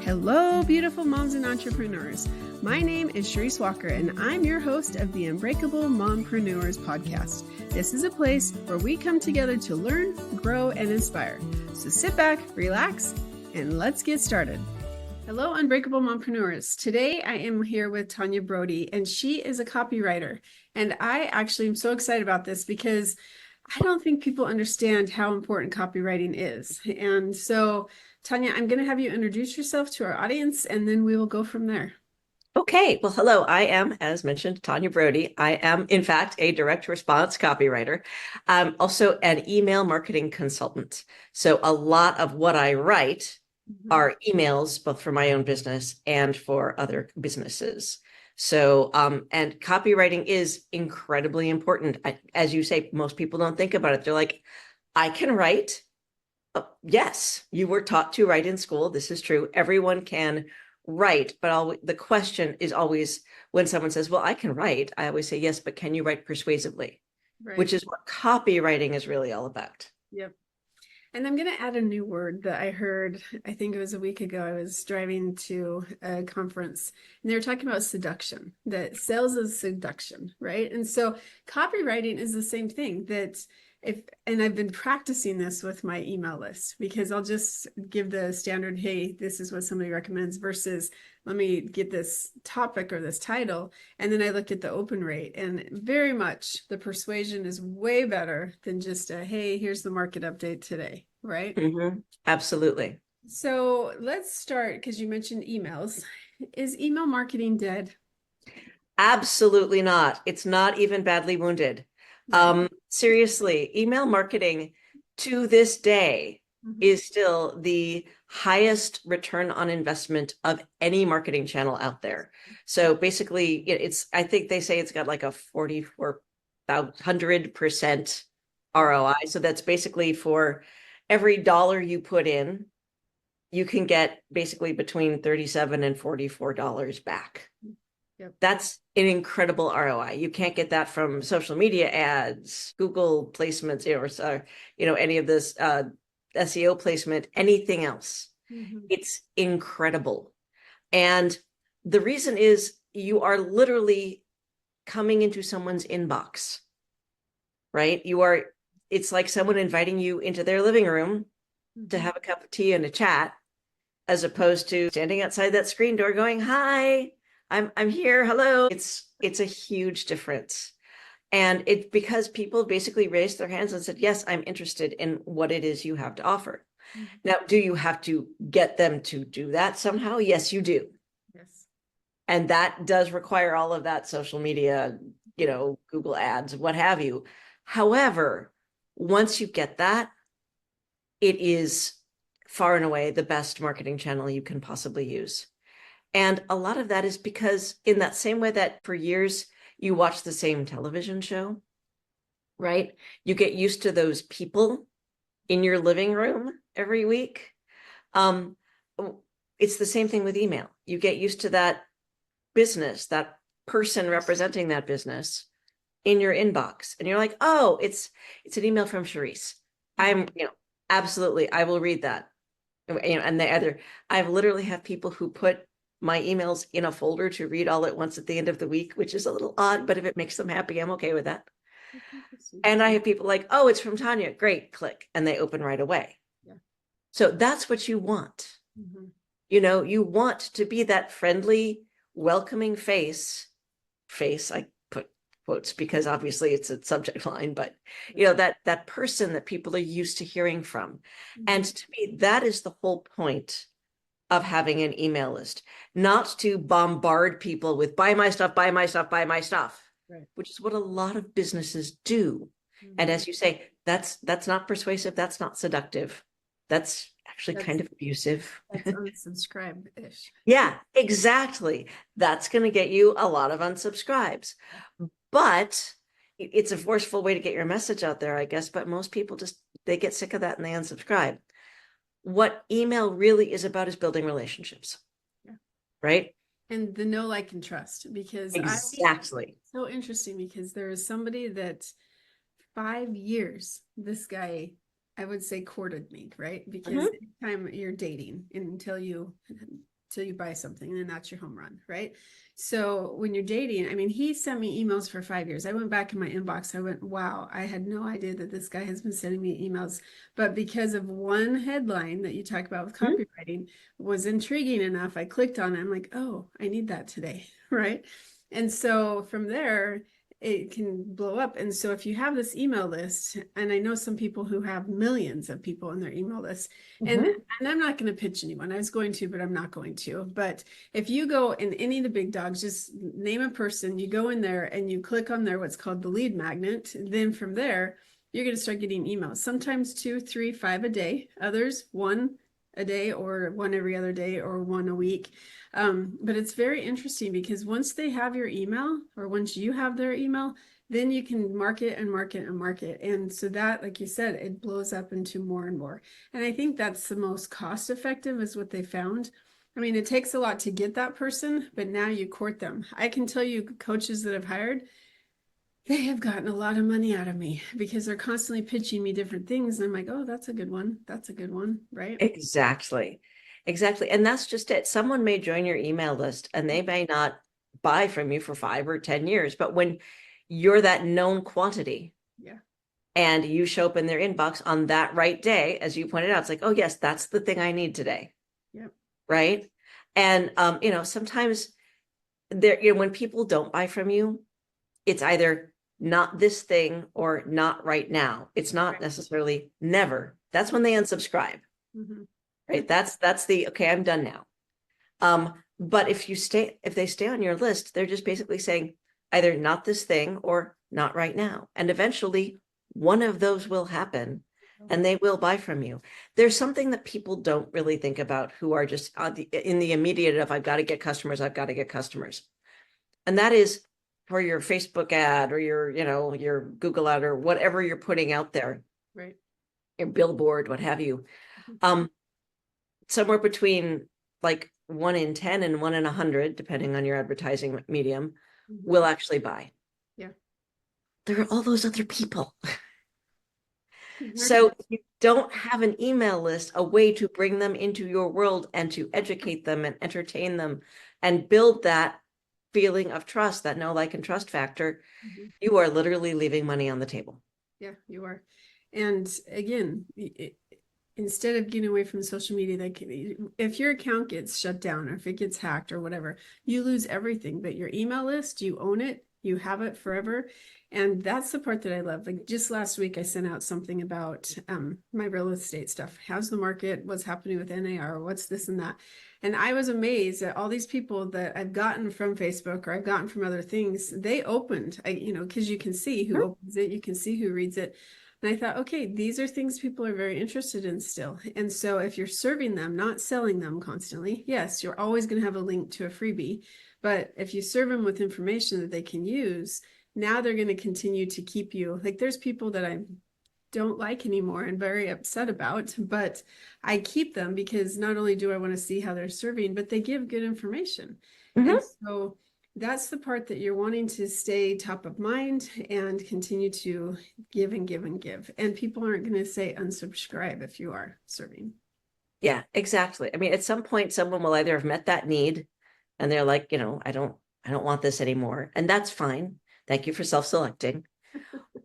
Hello, beautiful moms and entrepreneurs. My name is Sharice Walker, and I'm your host of the Unbreakable Mompreneurs podcast. This is a place where we come together to learn, grow, and inspire. So sit back, relax, and let's get started. Hello, Unbreakable Mompreneurs. Today, I am here with Tanya Brody, and she is a copywriter. And I actually am so excited about this because I don't think people understand how important copywriting is. And so, Tanya, I'm going to have you introduce yourself to our audience, and then we will go from there. Okay. Well, hello. I am, as mentioned, Tanya Brody. I am, in fact, a direct response copywriter. I'm also an email marketing consultant. So a lot of what I write are emails, both for my own business and for other businesses. So, and copywriting is incredibly important. As you say, most people don't think about it. They're like, I can write. Yes, you were taught to write in school. This is true. Everyone can write, but the question is always when someone says, well, I can write, I always say, yes, but can you write persuasively? Right. Which is what copywriting is really all about. Yep. And I'm going to add a new word that I heard, I think it was a week ago. I was driving to a conference and they were talking about seduction, that sales is seduction, right? And so copywriting is the same thing and I've been practicing this with my email list because I'll just give the standard, hey, this is what somebody recommends versus let me get this topic or this title. And then I look at the open rate and very much the persuasion is way better than just hey, here's the market update today, right? Mm-hmm. Absolutely. So let's start because you mentioned emails. Is email marketing dead? Absolutely not. It's not even badly wounded. Seriously, email marketing to this day is still the highest return on investment of any marketing channel out there. So basically, I think they say it's got like a 4,400% ROI. So that's basically for every dollar you put in, you can get basically between $37 and $44 back. Yep. That's an incredible ROI. You can't get that from social media ads, Google placements, or any of this SEO placement, anything else. It's incredible. And the reason is you are literally coming into someone's inbox, right? It's like someone inviting you into their living room to have a cup of tea and a chat, as opposed to standing outside that screen door going, hi, I'm here. Hello. It's a huge difference. And it's because people basically raised their hands and said, yes, I'm interested in what it is you have to offer. Now, do you have to get them to do that somehow? Yes, you do. Yes. And that does require all of that social media, Google ads, what have you. However, once you get that, it is far and away the best marketing channel you can possibly use. And a lot of that is because in that same way that for years you watch the same television show, right? You get used to those people in your living room every week. It's the same thing with email. You get used to that business, that person representing that business in your inbox. And you're like, oh, it's an email from Sharice. Absolutely, I will read that. And I've literally have people who put my emails in a folder to read all at once at the end of the week, which is a little odd, but if it makes them happy, I'm okay with that. And I have people like, oh, it's from Tanya. Great, click. And they open right away. Yeah. So that's what you want. You want to be that friendly, welcoming face, I put quotes because obviously it's a subject line, but that person that people are used to hearing from. And to me, that is the whole point of having an email list, not to bombard people with buy my stuff, buy my stuff, buy my stuff, right, which is what a lot of businesses do. And as you say, that's not persuasive. That's not seductive. That's actually kind of abusive. That's unsubscribe-ish. Yeah, exactly. That's going to get you a lot of unsubscribes, but it's a forceful way to get your message out there, I guess. But most people they get sick of that and they unsubscribe. What email really is about is building relationships, right? And the know, like, and trust, because exactly. So interesting because there is somebody that 5 years, this guy, I would say, courted me, right? Because anytime you're dating until you till you buy something, and then that's your home run, right? So when you're dating, I mean, he sent me emails for 5 years. I went back in my inbox. I went, wow, I had no idea that this guy has been sending me emails. But because of one headline that you talk about with copywriting was intriguing enough, I clicked on it. I'm like, oh, I need that today, right? And so from there, it can blow up. And so if you have this email list, and I know some people who have millions of people in their email list, and I'm not going to pitch anyone. I was going to, but I'm not going to. But if you go in any of the big dogs, just name a person, you go in there and you click on their what's called the lead magnet. Then from there, you're going to start getting emails, sometimes 2, 3, 5 a day, others 1 a day, or 1 every other day, or 1 a week. But it's very interesting because once they have your email, or once you have their email, then you can market and market and market. And so that, like you said, it blows up into more and more. And I think that's the most cost effective is what they found. I mean, it takes a lot to get that person, but now you court them. I can tell you coaches that I've hired, they have gotten a lot of money out of me because they're constantly pitching me different things. And I'm like, oh, that's a good one. That's a good one. Right? Exactly. Exactly. And that's just it. Someone may join your email list and they may not buy from you for 5 or 10 years, but when you're that known quantity, and you show up in their inbox on that right day, as you pointed out, it's like, oh yes, that's the thing I need today. Right. And, sometimes when people don't buy from you, it's either not this thing or not right now. It's not necessarily never. That's when they unsubscribe. Right. That's the, okay, I'm done now. But if they stay on your list, they're just basically saying either not this thing or not right now. And eventually one of those will happen and they will buy from you. There's something that people don't really think about who are just in the immediate of, I've got to get customers. I've got to get customers. And that is for your Facebook ad or your Google ad or whatever you're putting out there, right? Your billboard, what have you. Somewhere between like 1 in 10 and 1 in 100, depending on your advertising medium, will actually buy. Yeah. There are all those other people. So if you don't have an email list, a way to bring them into your world and to educate them and entertain them and build that feeling of trust, that know, like, and trust factor, you are literally leaving money on the table. Yeah, you are. And again, instead of getting away from social media, like if your account gets shut down or if it gets hacked or whatever, you lose everything. But your email list, you own it, you have it forever. And that's the part that I love. Like just last week, I sent out something about my real estate stuff. How's the market? What's happening with NAR? What's this and that? And I was amazed at all these people that I've gotten from Facebook or I've gotten from other things. They opened, because you can see who opens it, you can see who reads it. And I thought, okay, these are things people are very interested in still. And so if you're serving them, not selling them constantly, yes, you're always going to have a link to a freebie. But if you serve them with information that they can use, now they're going to continue to keep you. Like there's people that I don't like anymore and very upset about, but I keep them because not only do I want to see how they're serving, but they give good information. And so that's the part that you're wanting to stay top of mind and continue to give and give and give. And people aren't going to say unsubscribe if you are serving. Yeah, exactly. I mean, at some point, someone will either have met that need and they're like, I don't want this anymore. And that's fine. Thank you for self-selecting.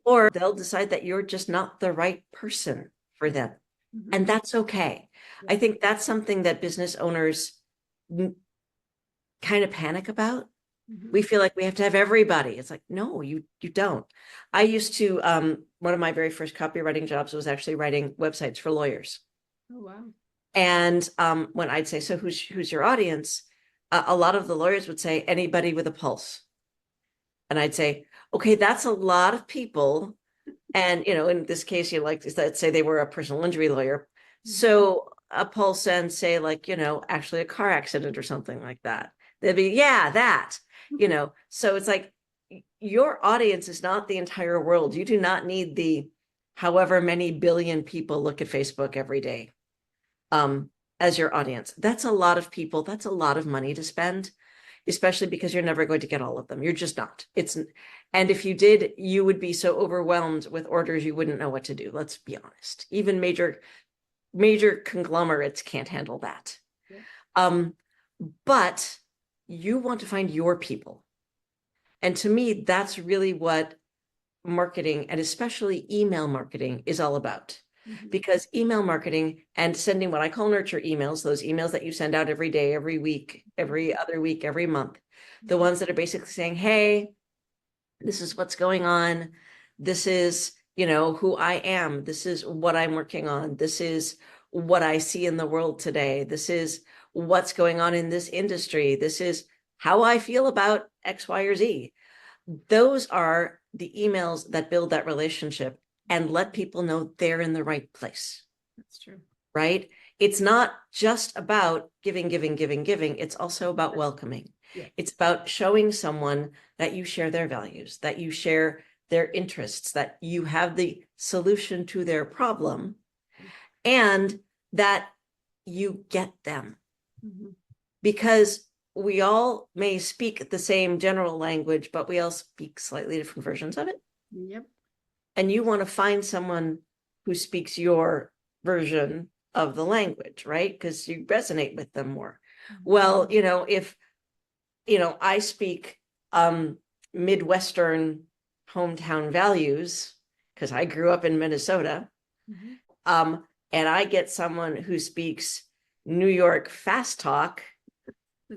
Or they'll decide that you're just not the right person for them. And that's okay. I think that's something that business owners kind of panic about. We feel like we have to have everybody. It's like, no, you don't. I used to, one of my very first copywriting jobs was actually writing websites for lawyers. Oh, wow. And when I'd say, so who's your audience? A lot of the lawyers would say, anybody with a pulse. And I'd say, okay, that's a lot of people. And, in this case, let's say they were a personal injury lawyer. So a pulse and say actually a car accident or something like that. They'd be, yeah, that, so it's like your audience is not the entire world. You do not need the however many billion people look at Facebook every day as your audience. That's a lot of people. That's a lot of money to spend, especially because you're never going to get all of them. You're just not. And if you did, you would be so overwhelmed with orders, you wouldn't know what to do. Let's be honest. Even major conglomerates can't handle that. Yeah. but you want to find your people. And to me, that's really what marketing, and especially email marketing, is all about. Because email marketing and sending what I call nurture emails, those emails that you send out every day, every week, every other week, every month, the ones that are basically saying, hey, this is what's going on. This is, who I am. This is what I'm working on. This is what I see in the world today. This is what's going on in this industry. This is how I feel about X, Y, or Z. Those are the emails that build that relationship and let people know they're in the right place. That's true. Right? It's not just about giving. It's also about welcoming. Yeah. It's about showing someone that you share their values, that you share their interests, that you have the solution to their problem, and that you get them. Because we all may speak the same general language, but we all speak slightly different versions of it. Yep. And you want to find someone who speaks your version of the language, right? Because you resonate with them more. Well, if, I speak Midwestern hometown values, because I grew up in Minnesota, and I get someone who speaks New York fast talk,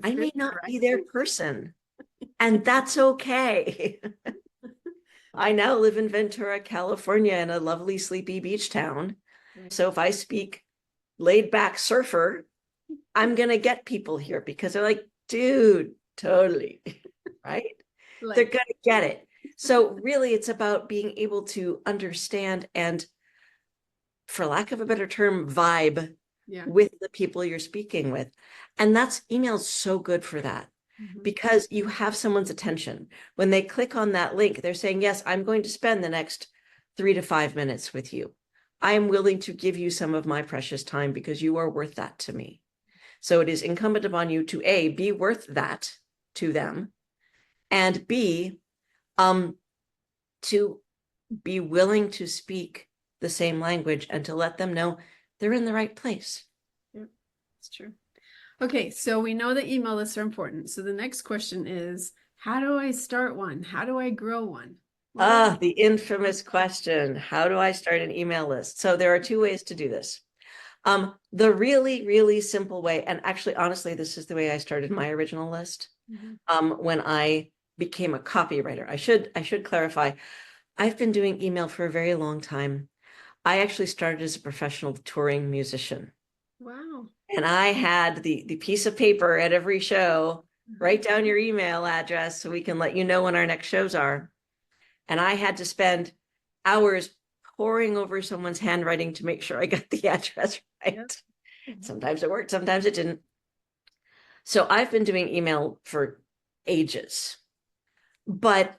I may not be their person, and that's okay. I now live in Ventura, California, in a lovely, sleepy beach town. So if I speak laid back surfer, I'm going to get people here because they're like, dude, totally. Right? They're going to get it. So really, it's about being able to understand and, for lack of a better term, vibe with the people you're speaking with. And that's email's so good for that. Because you have someone's attention. When they click on that link, they're saying, yes, I'm going to spend the next 3 to 5 minutes with you. I am willing to give you some of my precious time because you are worth that to me. So it is incumbent upon you to A, be worth that to them, and B, to be willing to speak the same language and to let them know they're in the right place. Yep, that's true. Okay, so we know that email lists are important. So the next question is, how do I start one? How do I grow one? The infamous question, how do I start an email list? So there are 2 ways to do this. The really, really simple way, and actually, honestly, this is the way I started my original list. When I became a copywriter. I should clarify, I've been doing email for a very long time. I actually started as a professional touring musician. Wow. And I had the piece of paper at every show, write down your email address so we can let you know when our next shows are. And I had to spend hours poring over someone's handwriting to make sure I got the address right. Yep. Sometimes it worked, sometimes it didn't. So I've been doing email for ages. But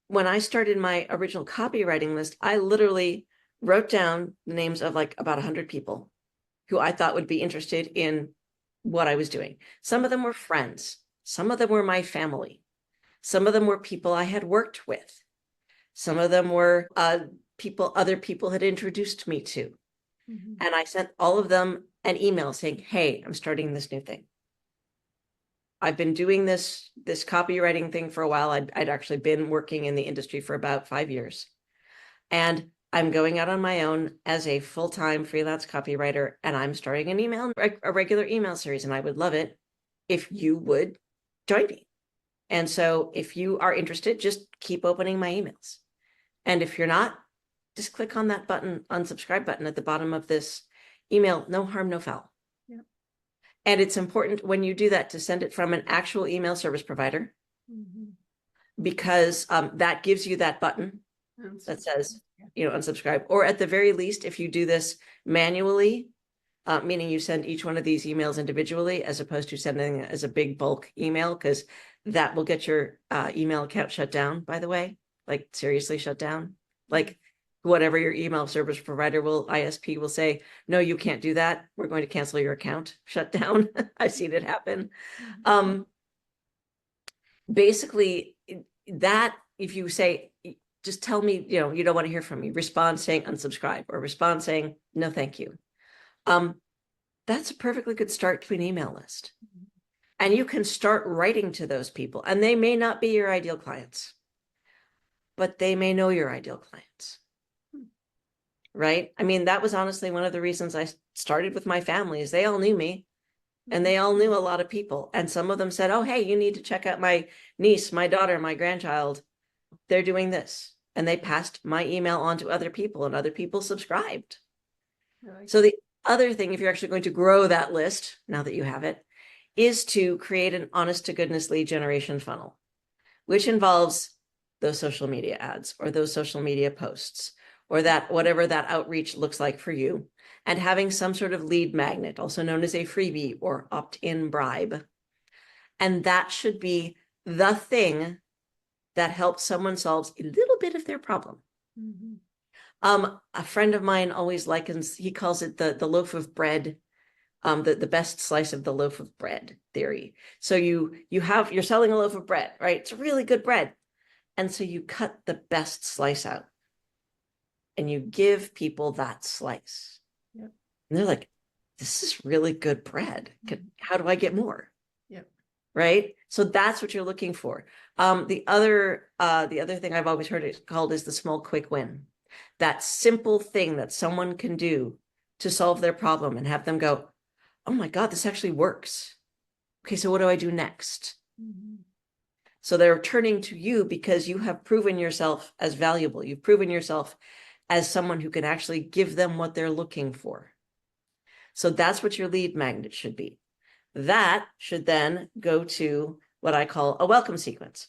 when I started my original copywriting list, I literally wrote down the names of like about 100 people who I thought would be interested in what I was doing. Some of them were friends. Some of them were my family. Some of them were people I had worked with. Some of them were people other people had introduced me to. And I sent all of them an email saying, hey, I'm starting this new thing. I've been doing this copywriting thing for a while. I'd actually been working in the industry for about 5 years. And I'm going out on my own as a full-time freelance copywriter, and I'm starting a regular email series, and I would love it if you would join me. And so if you are interested, just keep opening my emails. And if you're not, just click on that button, unsubscribe button at the bottom of this email. No harm, no foul. Yep. And it's important when you do that to send it from an actual email service provider, because that gives you that button that says, unsubscribe. Or at the very least, if you do this manually, meaning you send each one of these emails individually, as opposed to sending it as a big bulk email, because that will get your email account shut down, by the way, like seriously shut down. Like whatever your email service provider ISP will say, no, you can't do that. We're going to cancel your account, shut down. I've seen it happen. Basically, that if you say, just tell me, you don't want to hear from me, respond saying unsubscribe, or respond saying, no, thank you. That's a perfectly good start to an email list. And you can start writing to those people, and they may not be your ideal clients, but they may know your ideal clients. Right? I mean, that was honestly one of the reasons I started with my family, is they all knew me and they all knew a lot of people. And some of them said, oh, hey, you need to check out my niece, my daughter, my grandchild. They're doing this. And they passed my email on to other people, and other people subscribed. So the other thing, if you're actually going to grow that list, now that you have it, is to create an honest to goodness lead generation funnel, which involves those social media ads or those social media posts, or that whatever that outreach looks like for you, and having some sort of lead magnet, also known as a freebie or opt-in bribe. And that should be the thing that helps someone solve a little bit of their problem. A friend of mine always likens, he calls it the loaf of bread, the best slice of the loaf of bread theory. So you're selling a loaf of bread, right? It's really good bread. And so you cut the best slice out and you give people that slice. Yep. And they're like, this is really good bread. How do I get more? Yep. Right? So that's what you're looking for. The other thing I've always heard it called is the small, quick win. That simple thing that someone can do to solve their problem and have them go, oh my God, this actually works. Okay, so what do I do next? So they're turning to you because you have proven yourself as valuable. You've proven yourself as someone who can actually give them what they're looking for. So that's what your lead magnet should be. That should then go to what I call a welcome sequence.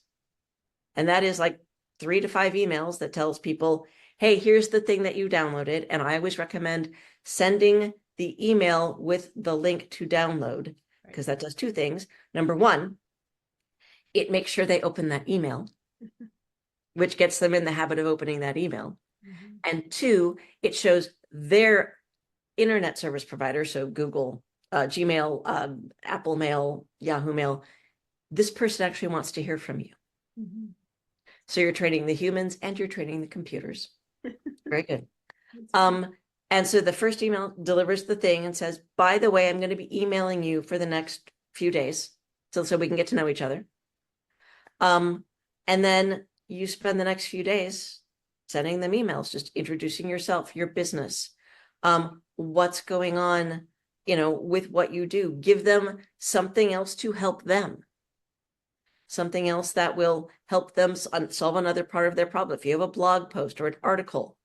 And that is like 3 to 5 emails that tells people, hey, here's the thing that you downloaded. And I always recommend sending the email with the link to download, because that does 2 things. Number 1, it makes sure they open that email, which gets them in the habit of opening that email. And 2, it shows their internet service provider, so Google, Gmail, Apple Mail, Yahoo Mail, this person actually wants to hear from you. So you're training the humans and you're training the computers. Very good. And so the first email delivers the thing and says, by the way, I'm going to be emailing you for the next few days so we can get to know each other. And then you spend the next few days sending them emails, just introducing yourself, your business, what's going on, with what you do. Give them something else to help them. Something else that will help them solve another part of their problem. If you have a blog post or an article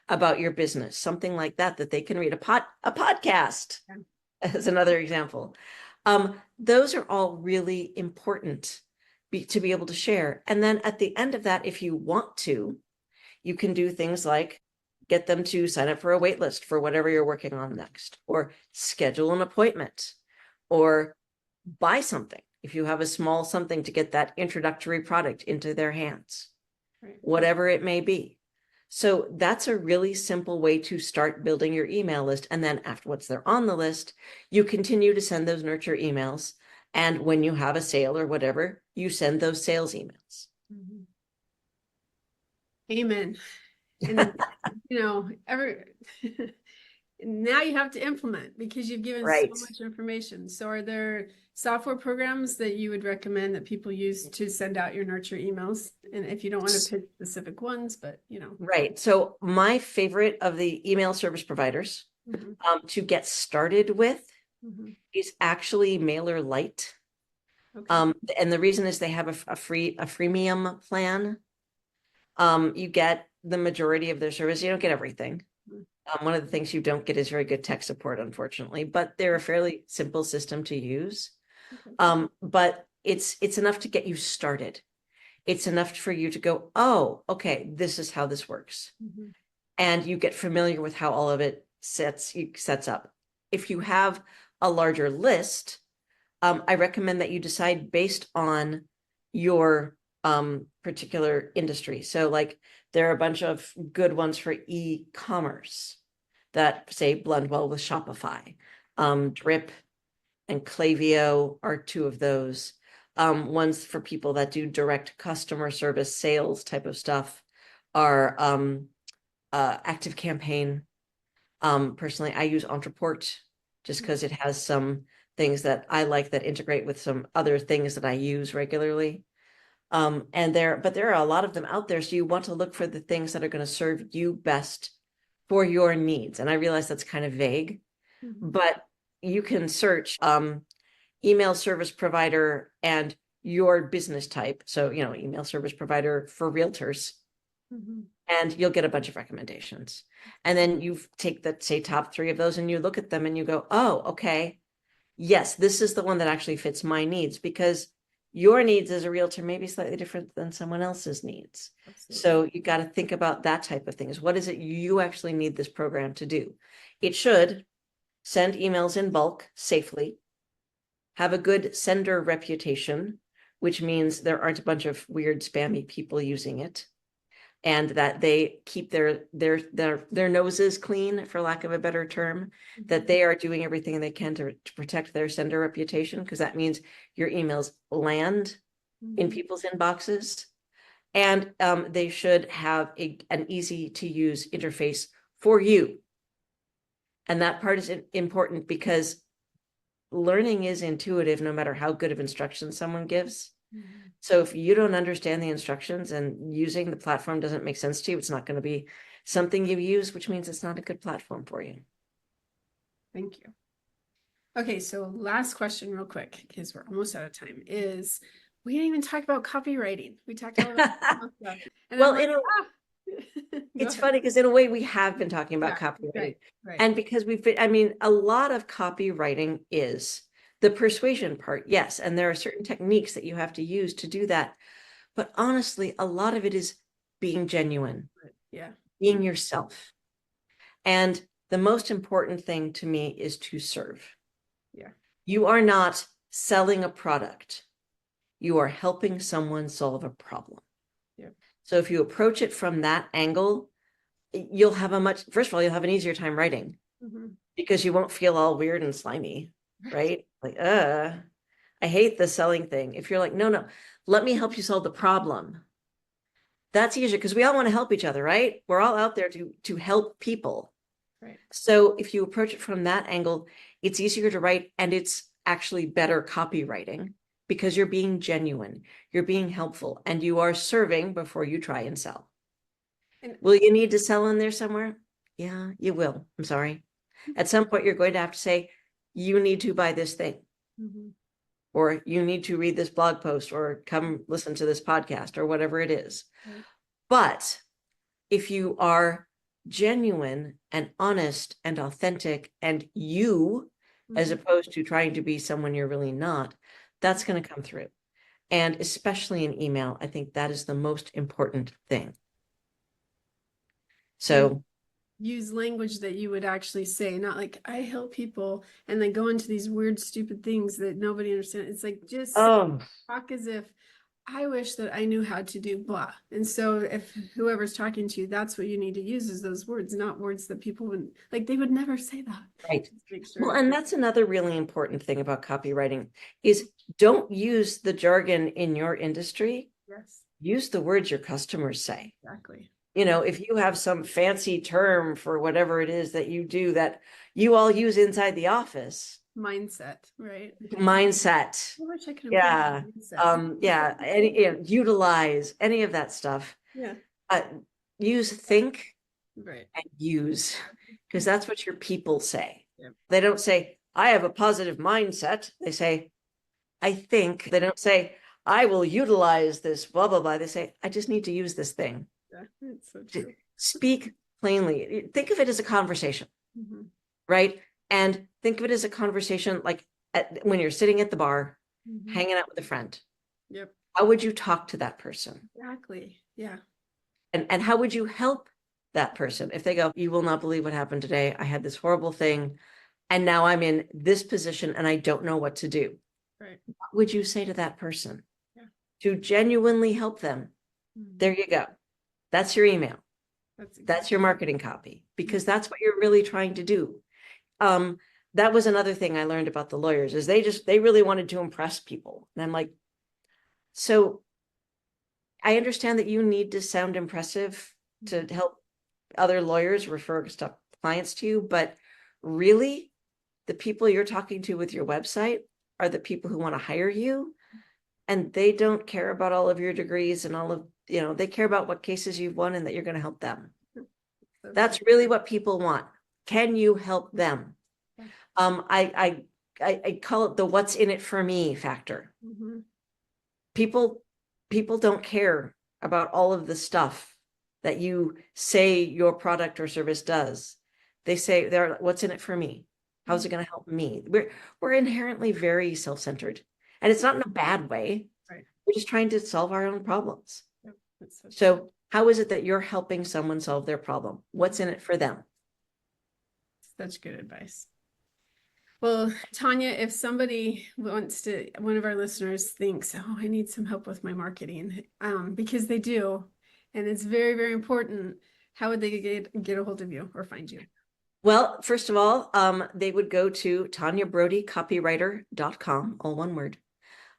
about your business, something like that they can read, a podcast, as another example. Those are all really important to be able to share. And then at the end of that, if you want to, you can do things like get them to sign up for a wait list for whatever you're working on next, or schedule an appointment, or buy something. If you have a small something to get that introductory product into their hands, whatever it may be. So that's a really simple way to start building your email list. And then after once they're on the list, you continue to send those nurture emails. And when you have a sale or whatever, you send those sales emails. Amen. And, now you have to implement, because you've given so much information. So are there software programs that you would recommend that people use to send out your nurture emails? And if you don't want to pick specific ones, but Right. So my favorite of the email service providers to get started with is actually MailerLite. Okay. And the reason is they have a freemium plan. You get the majority of their service. You don't get everything. One of the things you don't get is very good tech support, unfortunately, but they're a fairly simple system to use. Okay. But it's enough to get you started. It's enough for you to go, oh, okay, this is how this works. And you get familiar with how all of it sets up. If you have a larger list, I recommend that you decide based on your particular industry. So like there are a bunch of good ones for e-commerce that say blend well with Shopify. Drip and Klaviyo are 2 of those. Ones for people that do direct customer service sales type of stuff are Active Campaign. Personally, I use Entreport just because it has some things that I like that integrate with some other things that I use regularly. But there are a lot of them out there. So you want to look for the things that are going to serve you best for your needs. And I realize that's kind of vague, but you can search email service provider and your business type. So, email service provider for realtors, and you'll get a bunch of recommendations. And then you take the, say, top 3 of those and you look at them and you go, oh, okay, yes, this is the one that actually fits my needs, because your needs as a realtor may be slightly different than someone else's needs. Absolutely. So you got to think about that type of things. What is it you actually need this program to do? It should send emails in bulk safely, have a good sender reputation, which means there aren't a bunch of weird spammy people using it, and that they keep their noses clean, for lack of a better term, that they are doing everything they can to protect their sender reputation, because that means your emails land in people's inboxes. And they should have an easy to use interface for you. And that part is important, because learning is intuitive no matter how good of instructions someone gives. So if you don't understand the instructions and using the platform doesn't make sense to you, it's not going to be something you use, which means it's not a good platform for you. Thank you. Okay, so last question real quick, because we're almost out of time, is we didn't even talk about copywriting. We talked all about stuff. Well, it's funny, because in a way we have been talking about copywriting. Right. And because a lot of copywriting is the persuasion part, yes. And there are certain techniques that you have to use to do that. But honestly, a lot of it is being genuine, being yourself. And the most important thing to me is to serve. You are not selling a product. You are helping someone solve a problem. So if you approach it from that angle, you'll have first of all, you'll have an easier time writing, because you won't feel all weird and slimy, right? Like, I hate the selling thing. If you're like, no, let me help you solve the problem. That's easier, because we all want to help each other, right? We're all out there to help people. Right. So if you approach it from that angle, it's easier to write, and it's actually better copywriting, because you're being genuine, you're being helpful, and you are serving before you try and sell. And will you need to sell in there somewhere? Yeah, you will. I'm sorry. At some point, you're going to have to say, you need to buy this thing, or you need to read this blog post, or come listen to this podcast, or whatever it is. But if you are genuine and honest and authentic and you, as opposed to trying to be someone you're really not, that's going to come through. And especially in email, I think that is the most important thing. So use language that you would actually say, not like, I help people, and then go into these weird, stupid things that nobody understands. It's like, just talk as if, I wish that I knew how to do blah. And so if whoever's talking to you, that's what you need to use, is those words, not words that people would, like, they would never say that. Right. Well, and that's another really important thing about copywriting, is don't use the jargon in your industry. Yes. Use the words your customers say. Exactly. If you have some fancy term for whatever it is that you do that you all use inside the office. Mindset, right? Mindset. I wish I could. Utilize any of that stuff. Yeah. Use think, right, and use, because that's what your people say. Yep. They don't say, I have a positive mindset. They say, I think. They don't say, I will utilize this, blah, blah, blah. They say, I just need to use this thing. Yeah, it's so true. Speak plainly. Think of it as a conversation, right? And think of it as a conversation, like when you're sitting at the bar, hanging out with a friend. Yep. How would you talk to that person? Exactly. Yeah. And how would you help that person if they go, you will not believe what happened today. I had this horrible thing, and now I'm in this position and I don't know what to do. Right. What would you say to that person to genuinely help them? There you go. That's your email. That's your marketing copy, because that's what you're really trying to do. That was another thing I learned about the lawyers, is they really wanted to impress people. And I'm like, so I understand that you need to sound impressive to help other lawyers refer stuff, clients to you, but really, the people you're talking to with your website are the people who want to hire you, and they don't care about all of your degrees and all of, they care about what cases you've won and that you're going to help them. That's really what people want. Can you help them? I call it the what's in it for me factor. Mm-hmm. People don't care about all of the stuff that you say your product or service does. They say, what's in it for me? How's it going to help me? We're inherently very self-centered, and it's not in a bad way. Right. We're just trying to solve our own problems. Yep. So how is it that you're helping someone solve their problem? What's in it for them? Such good advice. Well, Tanya, if somebody one of our listeners thinks, oh, I need some help with my marketing, because they do, and it's very, very important, how would they get a hold of you or find you? Well, first of all, they would go to TanyaBrodyCopywriter.com, all one word.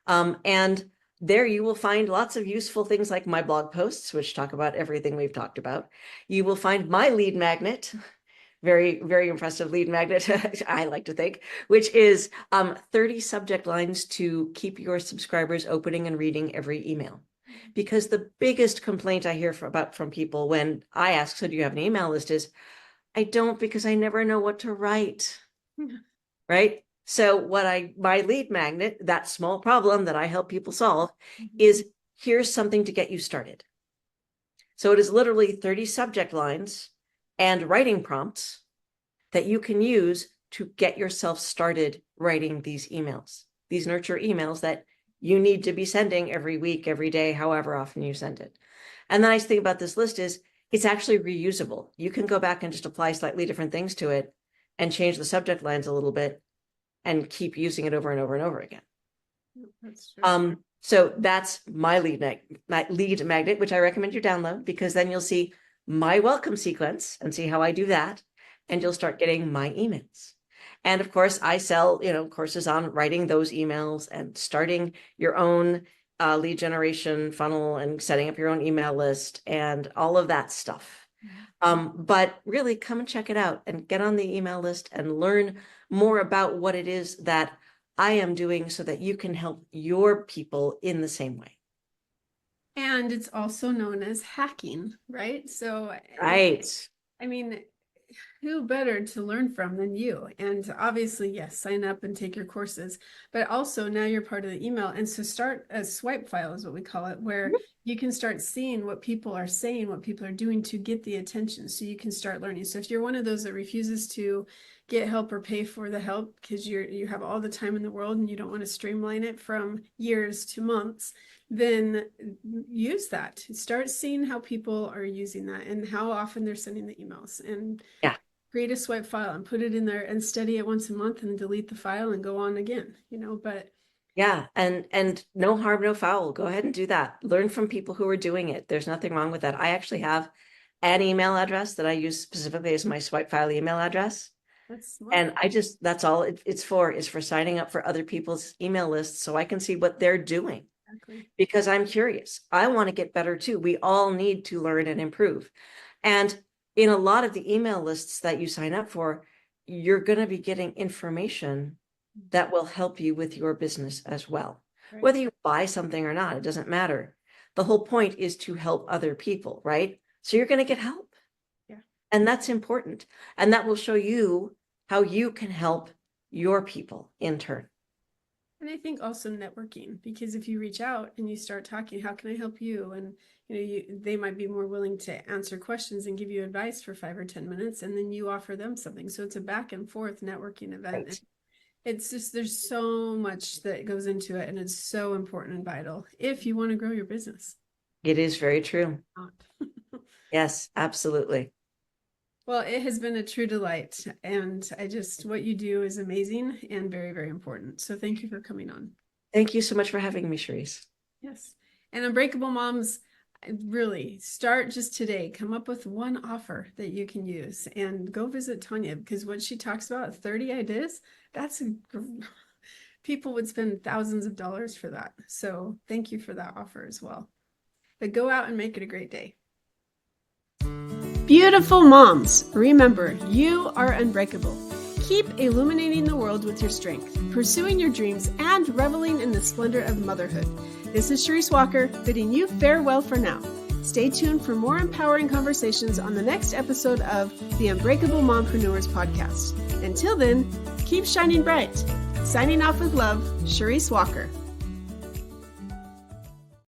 And there you will find lots of useful things like my blog posts, which talk about everything we've talked about. You will find my lead magnet, very, very impressive lead magnet, I like to think, which is 30 subject lines to keep your subscribers opening and reading every email. Because the biggest complaint I hear from people when I ask, so do you have an email list, is I don't, because I never know what to write. Right? So my lead magnet, that small problem that I help people solve, is here's something to get you started. So it is literally 30 subject lines and writing prompts that you can use to get yourself started writing these emails, these nurture emails that you need to be sending every week, every day, however often you send it. And the nice thing about this list is it's actually reusable. You can go back and just apply slightly different things to it and change the subject lines a little bit and keep using it over and over and over again. That's true. So that's my lead magnet, which I recommend you download, because then you'll see my welcome sequence and see how I do that. And you'll start getting my emails. And of course, I sell, courses on writing those emails and starting your own lead generation funnel and setting up your own email list and all of that stuff. But really come and check it out and get on the email list and learn more about what it is that I am doing so that you can help your people in the same way. And it's also known as hacking, right? So, right. I mean, who better to learn from than you? And obviously, yes, sign up and take your courses, but also now you're part of the email. And so start a swipe file is what we call it, where you can start seeing what people are saying, what people are doing to get the attention. So you can start learning. So if you're one of those that refuses to get help or pay for the help because you have all the time in the world and you don't want to streamline it from years to months, then use that. Start seeing how people are using that and how often they're sending the emails, and create a swipe file and put it in there and study it once a month and delete the file and go on again, but and no harm, no foul. Go ahead and do that. Learn from people who are doing it. There's nothing wrong with that. I actually have an email address that I use specifically as my swipe file email address. That's smart. And that's all it's for signing up for other people's email lists so I can see what they're doing. Exactly. Because I'm curious. I want to get better too. We all need to learn and improve. And in a lot of the email lists that you sign up for, you're going to be getting information that will help you with your business as well. Right. Whether you buy something or not, it doesn't matter. The whole point is to help other people, right? So you're going to get help. Yeah. And that's important. And that will show you how you can help your people in turn. And I think also networking, because if you reach out and you start talking, how can I help you? And they might be more willing to answer questions and give you advice for 5 or 10 minutes, and then you offer them something. So it's a back and forth networking event. Right. It's just, there's so much that goes into it, and it's so important and vital if you want to grow your business. It is very true. Yes, absolutely. Well, it has been a true delight, and what you do is amazing and very, very important. So thank you for coming on. Thank you so much for having me, Cherise. Yes. And Unbreakable Moms, really start just today. Come up with one offer that you can use and go visit Tanya, because what she talks about, 30 ideas, people would spend thousands of dollars for that. So thank you for that offer as well. But go out and make it a great day. Beautiful moms, remember, you are unbreakable. Keep illuminating the world with your strength, pursuing your dreams, and reveling in the splendor of motherhood. This is Sharice Walker, bidding you farewell for now. Stay tuned for more empowering conversations on the next episode of the Unbreakable Mompreneurs podcast. Until then, keep shining bright. Signing off with love, Sharice Walker.